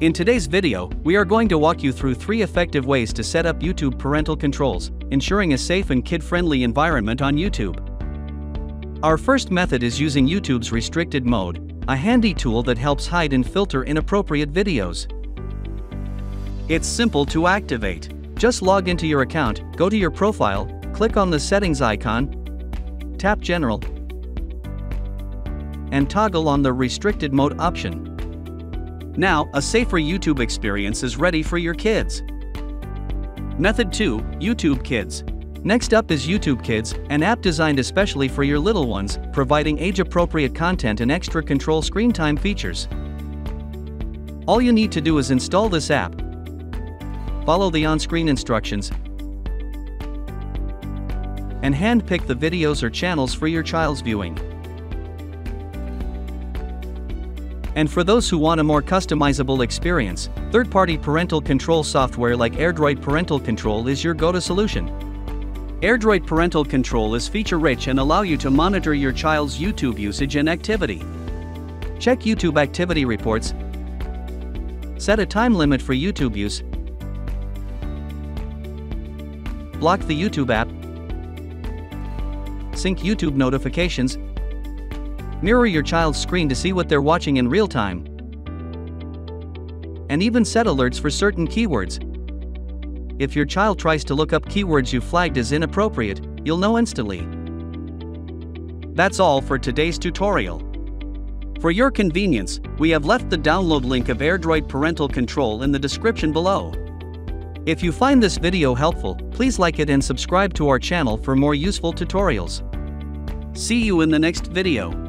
In today's video, we are going to walk you through 3 effective ways to set up YouTube parental controls, ensuring a safe and kid-friendly environment on YouTube. Our first method is using YouTube's restricted mode, a handy tool that helps hide and filter inappropriate videos. It's simple to activate. Just log into your account, go to your profile, click on the settings icon, tap General, and toggle on the restricted mode option. Now, a safer YouTube experience is ready for your kids. Method 2, YouTube Kids. Next up is YouTube Kids, an app designed especially for your little ones, providing age-appropriate content and extra control screen time features. All you need to do is install this app, follow the on-screen instructions, and hand-pick the videos or channels for your child's viewing. And for those who want a more customizable experience, third-party parental control software like AirDroid Parental Control is your go-to solution. AirDroid Parental Control is feature-rich and allow you to monitor your child's YouTube usage and activity. Check YouTube activity reports, set a time limit for YouTube use, block the YouTube app, sync YouTube notifications, mirror your child's screen to see what they're watching in real time, and even set alerts for certain keywords. If your child tries to look up keywords you flagged as inappropriate, you'll know instantly. That's all for today's tutorial. For your convenience, we have left the download link of AirDroid Parental Control in the description below. If you find this video helpful, please like it and subscribe to our channel for more useful tutorials. See you in the next video.